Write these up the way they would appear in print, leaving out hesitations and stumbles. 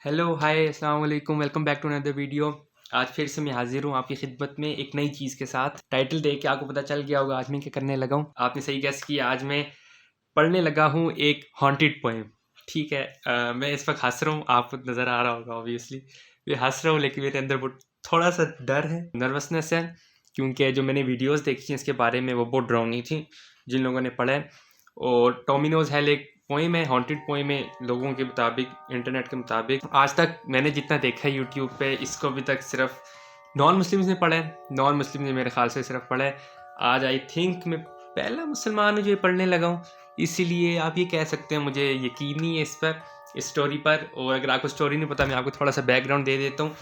Hello hi अस्सलाम वालेकुम, welcome back to another video. आज फिर से मैं हाजिर हूँ आपकी खिदमत में एक नई चीज़ के साथ। टाइटल देख के आपको पता चल गया होगा आज मैं क्या करने लगा हूँ। आपने सही गेस किया, आज मैं पढ़ने लगा हूँ एक हॉन्टेड पोएम। ठीक है, मैं इस वक्त हंस रहा हूँ, आपको नज़र आ रहा होगा ऑब्वियसली। मैं हंस रहा हूँ लेकिन मेरे अंदर वो थोड़ा सा डर है, नर्वसनेस है, क्योंकि जो मैंने वीडियोज़ देखी थी इसके बारे में वो बहुत डरावनी थी। जिन लोगों ने पढ़ा है, और टॉमिनोज हेल एक पोएम है, हॉन्टेड पोएम है लोगों के मुताबिक, इंटरनेट के मुताबिक। आज तक मैंने जितना देखा है यूट्यूब पे, इसको अभी तक सिर्फ नॉन मुस्लिम्स ने पढ़ा है। नॉन मुस्लिम ने मेरे ख्याल से सिर्फ पढ़ा है। आज आई थिंक मैं पहला मुसलमान हूँ जो ये पढ़ने लगा हूँ, इसीलिए आप ये कह सकते हैं मुझे यकीन नहीं है इस पर, इस स्टोरी पर। और अगर आपको स्टोरी नहीं पता, मैं आपको थोड़ा सा बैकग्राउंड दे देता हूँ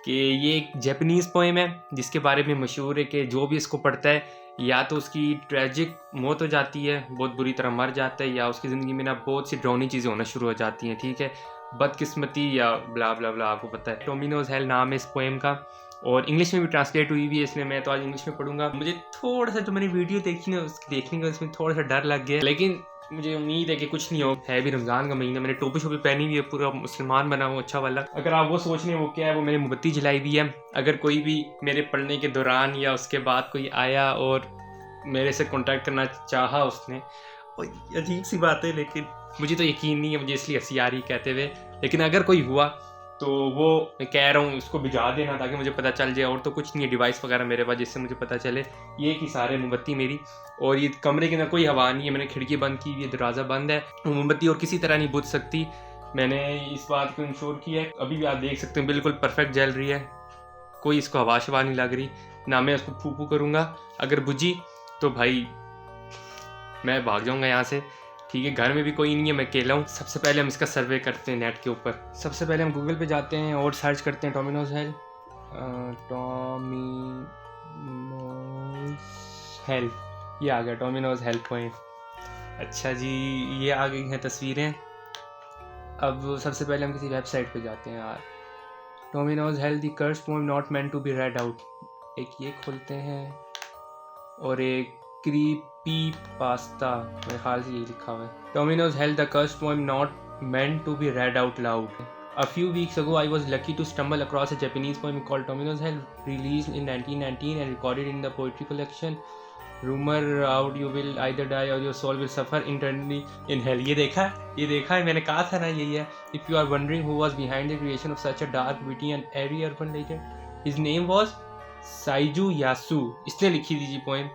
कि ये एक जापानीज़ पोएम है जिसके बारे में मशहूर है कि जो भी इसको पढ़ता है या तो उसकी ट्रेजिक मौत हो जाती है, बहुत बुरी तरह मर जाता है, या उसकी ज़िंदगी में ना बहुत सी डरावनी चीज़ें होना शुरू हो जाती हैं। ठीक है, बदकिस्मती या ब्ला ब्ला ब्ला, आपको पता है। टॉमिनोज हेल नाम है इस पोएम का, और इंग्लिश में भी ट्रांसलेट हुई हुई है, इसलिए मैं तो आज इंग्लिश में पढ़ूंगा। मुझे थोड़ा सा जो मैंने वीडियो देखी ना उसकी देखने का इसमें थोड़ा सा डर लग गया, लेकिन मुझे उम्मीद है कि कुछ नहीं हो। है भी रमज़ान का महीना, मैंने टोपी शोपी पहनी हुई है, पूरा मुसलमान बना हुआ अच्छा वाला। अगर आप वो सोच रहे हैं वो क्या है, वो मैंने मोमबत्ती जलाई हुई है। अगर कोई भी मेरे पढ़ने के दौरान या उसके बाद कोई आया और मेरे से कांटेक्ट करना चाहा उसने, अजीब सी बात है लेकिन मुझे तो यकीन नहीं है, मुझे इसलिए हंसी आ रही कहते हुए। लेकिन अगर कोई हुआ तो वो मैं कह रहा हूँ उसको भिजा देना ताकि मुझे पता चल जाए। और तो कुछ नहीं है डिवाइस वगैरह मेरे पास जिससे मुझे पता चले। ये कि सारे मोमबत्ती मेरी, और ये कमरे के अंदर कोई हवा नहीं है, मैंने खिड़की बंद की हुई है, दरवाज़ा बंद है। मोमबत्ती और किसी तरह नहीं बुझ सकती, मैंने इस बात को इंश्योर किया है। अभी भी आप देख सकते हैं बिल्कुल परफेक्ट जल रही है, कोई इसको हवा शवा नहीं लग रही, ना मैं उसको फूफू करूँगा। अगर बुझी तो भाई मैं भाग जाऊँगा यहाँ से। ठीक है, घर में भी कोई नहीं है, मैं अकेला हूँ। सबसे पहले हम इसका सर्वे करते हैं नेट के ऊपर। सबसे पहले हम गूगल पे जाते हैं और सर्च करते हैं टॉमिनोज हेल। टॉमिनोज हेल, ये आ गया टॉमिनोज हेल पोएम। अच्छा जी, ये आ गई हैं तस्वीरें। अब सबसे पहले हम किसी वेबसाइट पे जाते हैं यार। Tomino's hell the curse poem not meant to be read out, एक ये खोलते हैं, और एक क्रीपी पास्ता, मेरे ख्याल से यही लिखा हुआ है। Domino's held the cursed poem not meant to be read out loud. A few weeks ago, I was lucky to stumble across a Japanese poem called Domino's Hell, released in 1919 and recorded in the poetry collection Rumor Out You Will Either Die or Your Soul Will Suffer Eternally in Hell. ये देखा है, मैंने कहा था ना यही है। If you are wondering who was behind the creation of such a dark, witty and airy urban legend, his name was साइजू यासु। इसने लिखी थी जी पोएम,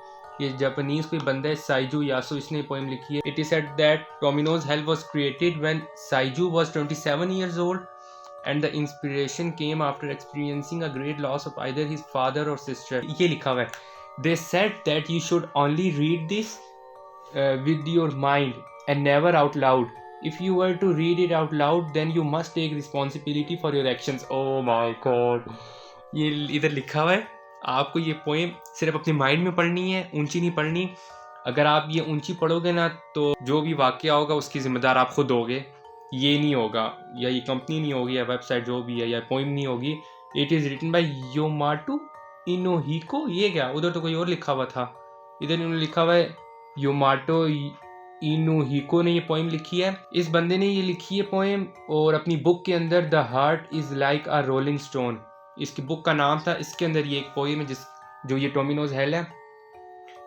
ये जापानीज कोई बंदा है साइजू यासु, इसने पोएम लिखी है। It is said that Tomino's hell was created when Saijo was 27 years old and the inspiration came after experiencing a great loss of either his father or sister. ये लिखा हुआ है। They said that you should only read this with your mind and never out loud. If you were to read it out loud, then you must take responsibility for your actions. Oh my God, ये इधर लिखा हुआ है। आपको ये poem सिर्फ अपने mind में पढ़नी है, ऊंची नहीं पढ़नी। अगर आप ये ऊंची पढ़ोगे ना तो जो भी वाक़या होगा उसकी ज़िम्मेदार आप खुद होगे। ये नहीं होगा, या ये कंपनी नहीं होगी, या वेबसाइट जो भी है, या पोएम नहीं होगी। It is written by Yomato Inohiko. ये क्या, उधर तो कोई और लिखा हुआ था, इधर इन्होंने लिखा हुआ है योमाटो इनोहिको ने ये पोएम लिखी है। इस बंदे ने ये लिखी है पोएम, और अपनी बुक के अंदर the heart is like a rolling stone, इसकी बुक का नाम था। इसके अंदर ये एक पोएम है जो ये टॉमिनोज हेल है,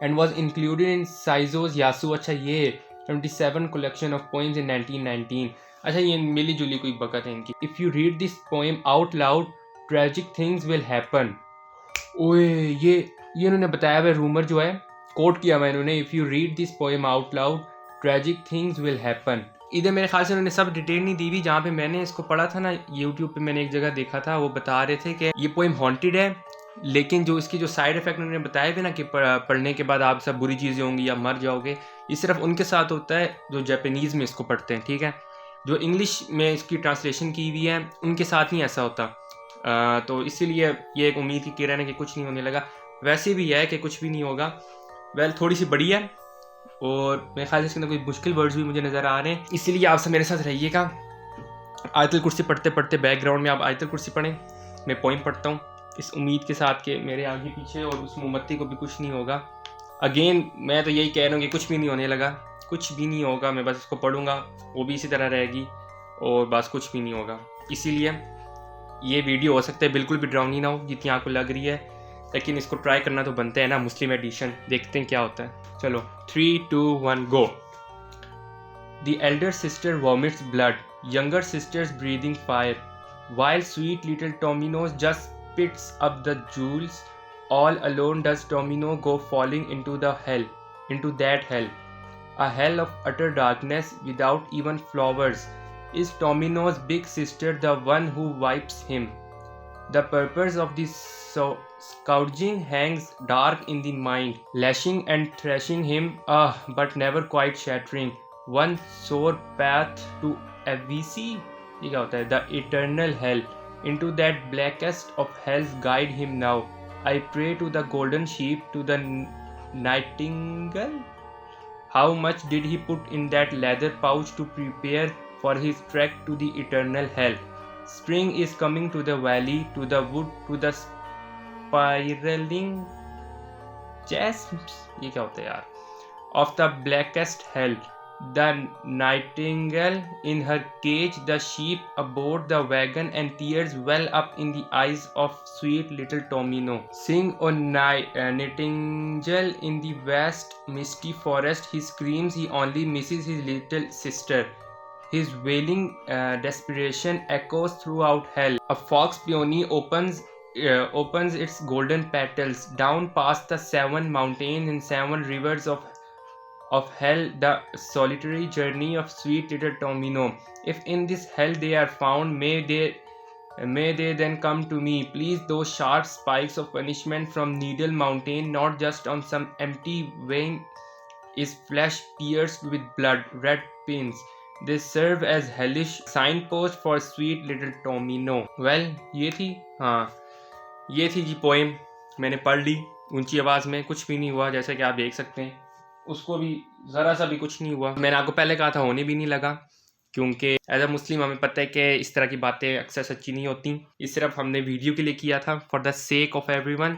एंड वाज इंक्लूडेड इन साइजोज यासु। अच्छा, ये 27 कलेक्शन ऑफ पोएम्स इन 1919। अच्छा, ये मिली जुली कोई बकत है इनकी। If you read this poem out loud, tragic things will happen. ओए, ये इन्होंने बताया हुआ रूमर जो है, कोट किया हुआ इन्होंने। If you read this poem out loud, tragic things will happen. इधर मेरे ख्याल से उन्होंने सब डिटेल नहीं दी हुई। जहाँ पे मैंने इसको पढ़ा था ना यूट्यूब पे, मैंने एक जगह देखा था, वो बता रहे थे कि ये पोएम हॉन्टेड है, लेकिन जो इसकी जो साइड इफेक्ट उन्होंने बताए थे ना कि पढ़ने के बाद आप सब बुरी चीज़ें होंगी या मर जाओगे, ये सिर्फ उनके साथ होता है जो जापानीज़ में इसको पढ़ते हैं। ठीक है, जो इंग्लिश में इसकी ट्रांसलेशन की हुई है उनके साथ नहीं ऐसा होता। तो इसीलिए ये एक उम्मीद की किरण है कि कुछ नहीं होने लगा। वैसे भी है कि कुछ भी नहीं होगा। वेल, थोड़ी सी बड़ी है, और मेरे ख्याल से इसके अंदर कोई मुश्किल वर्ड्स भी मुझे नज़र आ रहे हैं, इसीलिए आप सब मेरे साथ रहिएगा। आयतुल कुर्सी पढ़ते पढ़ते बैकग्राउंड में आप आयतुल कुर्सी पढ़ें, मैं पोइम पढ़ता हूँ इस उम्मीद के साथ कि मेरे आगे पीछे और उस मोमबत्ती को भी कुछ नहीं होगा। अगेन मैं तो यही कह रहा हूँ कि कुछ भी नहीं होने लगा, कुछ भी नहीं होगा। मैं बस इसको पढ़ूँगा, वो भी इसी तरह रहेगी, और बस कुछ भी नहीं होगा। इसीलिए ये वीडियो हो सकता है बिल्कुल भी डरावनी ना हो जितनी आपको लग रही है, लेकिन इसको ट्राई करना तो बनता है ना, मुस्लिम एडिशन। देखते हैं क्या होता है। चलो 3, 2, 1 go. The elder sister vomits blood, younger sisters breathing fire, while sweet little Tominos just spits up the jewels. All alone does Tomino go falling into that hell, a hell of utter darkness without even flowers. Is Tomino's big sister the one who wipes him? The purpose of this scourging hangs dark in the mind, lashing and thrashing him, but never quite shattering. One sore path to AVC, ये क्या होता है? The eternal hell. Into that blackest of hells guide him now. I pray to the golden sheep, to the nightingale. How much did he put in that leather pouch to prepare for his trek to the eternal hell? Spring is coming to the valley, to the wood, to the spiraling jasms, ये क्या होता है यार? Of the blackest hell. The nightingale in her cage, the sheep aboard the wagon, and tears well up in the eyes of sweet little Tomino. Sing, O nightingale, in the vast misty forest. He screams, he only misses his little sister. His wailing desperation echoes throughout hell. A fox peony opens its golden petals down past the 7 mountains and 7 rivers of hell, the solitary journey of sweet little Tomino. If in this hell they are found, may they then come to me. Please, those sharp spikes of punishment from Needle Mountain, not just on some empty vein is flesh pierced with blood, red pins. They serve as hellish signpost for sweet little Tomino. Well, ये थी जी poem. मैंने पढ़ ली ऊंची आवाज़ में, कुछ भी नहीं हुआ जैसा कि आप देख सकते हैं। उसको भी ज़रा सा भी कुछ नहीं हुआ। मैंने आपको पहले कहा था, होने भी नहीं लगा, क्योंकि एज अ मुस्लिम हमें पता है कि इस तरह की बातें अक्सर सच्ची नहीं होती। ये सिर्फ हमने वीडियो के लिए किया था, for the sake of everyone,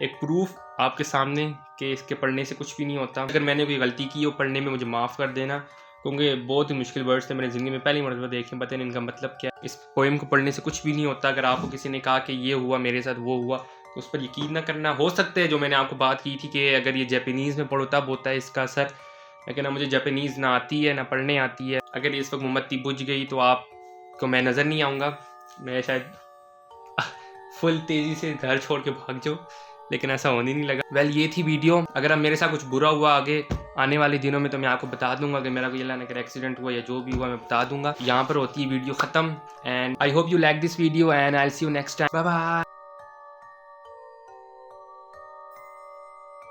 एक प्रूफ आपके सामने कि इसके पढ़ने से कुछ भी नहीं होता। अगर मैंने कोई गलती की हो पढ़ने में, मुझे माफ़ कर देना, क्योंकि बहुत ही मुश्किल वर्ड्स थे, मैंने ज़िंदगी में पहली मरतबा देखे, पता नहीं इनका मतलब क्या। इस पोएम को पढ़ने से कुछ भी नहीं होता। अगर आपको किसी ने कहा कि ये हुआ मेरे साथ, वो हुआ, तो उस पर यकीन ना करना। हो सकता है जो मैंने आपको बात की थी कि अगर ये जापानीज़ में पढ़ो तब होता है इसका असर, लेकिन मुझे जापानीज़ ना आती है ना पढ़ने आती है। अगर इस वक्त मोमबत्ती बुझ गई तो आपको मैं नज़र नहीं आऊँगा, मैं शायद फुल तेज़ी से घर छोड़ के भाग जाऊँ, लेकिन ऐसा होने नहीं लगा। वेल, ये थी वीडियो। अगर अब मेरे साथ कुछ बुरा हुआ आगे आने वाले दिनों में तो मैं आपको बता दूंगा। कि मेरा कोई अल्लाह ना करे एक्सीडेंट हुआ या जो भी हुआ, मैं बता दूंगा। यहाँ पर होती है वीडियो ख़त्म। And I hope you like this video and I will see you next time. Bye bye.